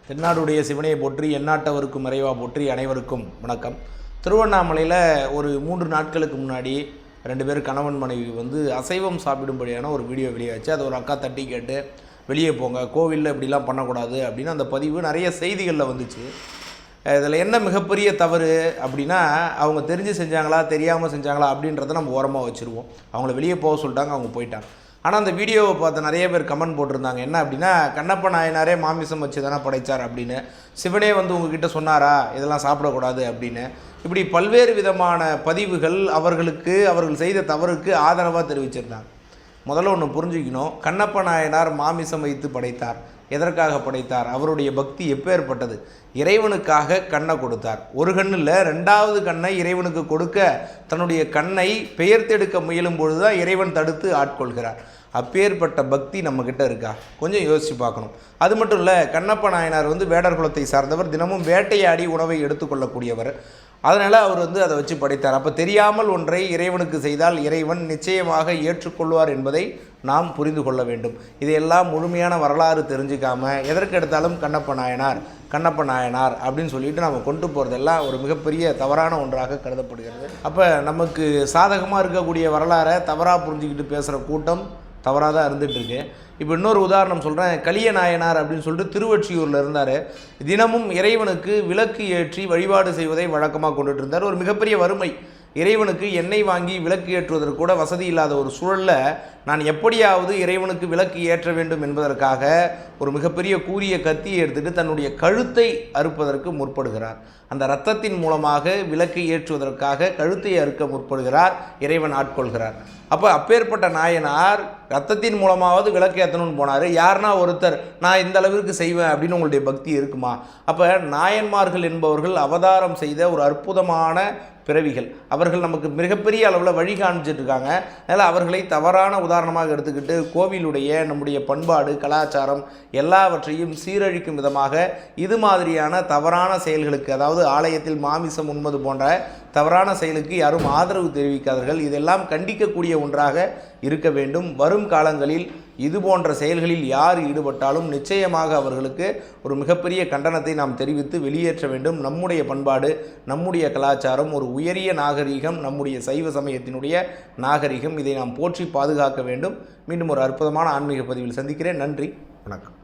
தென்னாடுடைய சிவனையை போற்றி எந்நாட்டவருக்கும் இறைவா போற்றி அனைவருக்கும் வணக்கம். திருவண்ணாமலையில் ஒரு 3 நாட்களுக்கு முன்னாடி 2 பேர் கணவன் மனைவி அசைவம் சாப்பிடும்படியான ஒரு வீடியோ வெளியாச்சு. அது ஒரு அக்கா தட்டி கேட்டு வெளியே போங்க, கோவிலில் இப்படிலாம் பண்ணக்கூடாது அப்படின்னு அந்த பதிவு நிறைய செய்திகளில் வந்துச்சு. இதில் என்ன மிகப்பெரிய தவறு அப்படின்னா, அவங்க தெரிஞ்சு செஞ்சாங்களா தெரியாமல் செஞ்சாங்களா அப்படின்றத நம்ம ஓரமாக வச்சுருவோம். அவங்கள வெளியே போக சொல்லிட்டாங்க, அவங்க போயிட்டாங்க. ஆனால் அந்த வீடியோவை பார்த்த நிறைய பேர் கமெண்ட் போட்டிருந்தாங்க. என்ன அப்படின்னா, கண்ணப்ப நாயனாரே மாமிசம் வச்சு தானே படைத்தார் அப்படின்னு, சிவனே உங்ககிட்ட சொன்னாரா இதெல்லாம் சாப்பிடக்கூடாது அப்படின்னு, இப்படி பல்வேறு விதமான பதிவுகள் அவர்கள் செய்த தவறுக்கு ஆதரவாக தெரிவிச்சிருந்தாங்க. முதல்ல ஒன்று புரிஞ்சுக்கணும், கண்ணப்ப நாயனார் மாமிசம் வைத்து படைத்தார். எதற்காக படைத்தார்? அவருடைய பக்தி எப்பேற்பட்டது? இறைவனுக்காக கண்ணை கொடுத்தார். ஒரு கண் இல்லை, 2வது கண்ணை இறைவனுக்கு கொடுக்க தன்னுடைய கண்ணை பெயர்த்தெடுக்க முயலும் பொழுது தான் இறைவன் தடுத்து ஆட்கொள்கிறார். அப்பேற்பட்ட பக்தி நம்மக்கிட்ட இருக்கா? கொஞ்சம் யோசித்து பார்க்கணும். அது மட்டும் இல்லை, கண்ணப்ப நாயனார் வேடர் குலத்தை சார்ந்தவர், தினமும் வேட்டையாடி உணவை எடுத்துக்கொள்ளக்கூடியவர். அதனால் அவர் அதை வச்சு படைத்தார். அப்போ தெரியாமல் ஒன்றை இறைவனுக்கு செய்தால் இறைவன் நிச்சயமாக ஏற்றுக்கொள்வார் என்பதை நாம் புரிந்து கொள்ள வேண்டும். இதையெல்லாம் முழுமையான வரலாறு தெரிஞ்சுக்காமல் எதற்கெடுத்தாலும் கண்ணப்ப நாயனார் அப்படின்னு சொல்லிட்டு நம்ம கொண்டு போகிறதெல்லாம் ஒரு மிகப்பெரிய தவறான ஒன்றாக கருதப்படுகிறது. அப்போ நமக்கு சாதகமாக இருக்கக்கூடிய வரலாறை தவறாக புரிஞ்சுக்கிட்டு பேசுகிற கூட்டம் தவறாக தான் இருந்துகிட்ருக்கு. இப்போ இன்னொரு உதாரணம் சொல்கிறேன். கலிய நாயனார் அப்படின்னு சொல்லிட்டு திருவொற்றியூரில் இருந்தார். தினமும் இறைவனுக்கு விளக்கு ஏற்றி வழிபாடு செய்வதை வழக்கமாக கொண்டுட்டு இருந்தார். ஒரு மிகப்பெரிய வறுமை, இறைவனுக்கு எண்ணெய் வாங்கி விளக்கு ஏற்றுவதற்கு கூட வசதி இல்லாத ஒரு சூழலில் நான் எப்படியாவது இறைவனுக்கு விளக்கு ஏற்ற வேண்டும் என்பதற்காக ஒரு மிகப்பெரிய கூரிய கத்தியை எடுத்துகிட்டு தன்னுடைய கழுத்தை அறுப்பதற்கு முற்படுகிறார். அந்த இரத்தத்தின் மூலமாக விளக்கை ஏற்றுவதற்காக கழுத்தை அறுக்க முற்படுகிறார். இறைவன் ஆட்கொள்கிறார். அப்போ அப்பேற்பட்ட நாயனார் இரத்தத்தின் மூலமாவது விளக்கு ஏற்றணும்னு போனார். யாருன்னா ஒருத்தர் நான் இந்த அளவிற்கு செய்வேன் அப்படின்னு உங்களுடைய பக்தி இருக்குமா? அப்போ நாயன்மார்கள் என்பவர்கள் அவதாரம் செய்த ஒரு அற்புதமான பிறவிகள். அவர்கள் நமக்கு மிகப்பெரிய அளவில் வழி காமிச்சிட்ருக்காங்க. அதனால் அவர்களை தவறான உதாரணமாக எடுத்துக்கிட்டு கோவிலுடைய நம்முடைய பண்பாடு கலாச்சாரம் எல்லாவற்றையும் சீரழிக்கும் விதமாக இது மாதிரியான தவறான செயல்களுக்கு, அதாவது ஆலயத்தில் மாமிசம் உண்பது போன்ற தவறான செயலுக்கு யாரும் ஆதரவு தெரிவிக்காதீர்கள். இதெல்லாம் கண்டிக்கக்கூடிய ஒன்றாக இருக்க வேண்டும். வரும் காலங்களில் இது போன்ற செயல்களில் யார் ஈடுபட்டாலும் நிச்சயமாக அவர்களுக்கு ஒரு மிகப்பெரிய கண்டனத்தை நாம் தெரிவித்து வெளியேற்ற வேண்டும். நம்முடைய பண்பாடு, நம்முடைய கலாச்சாரம் ஒரு உயரிய நாகரிகம், நம்முடைய சைவ சமயத்தினுடைய நாகரிகம். இதை நாம் போற்றி பாதுகாக்க வேண்டும். மீண்டும் ஒரு அற்புதமான ஆன்மீக பதிவில் சந்திக்கிறேன். நன்றி, வணக்கம்.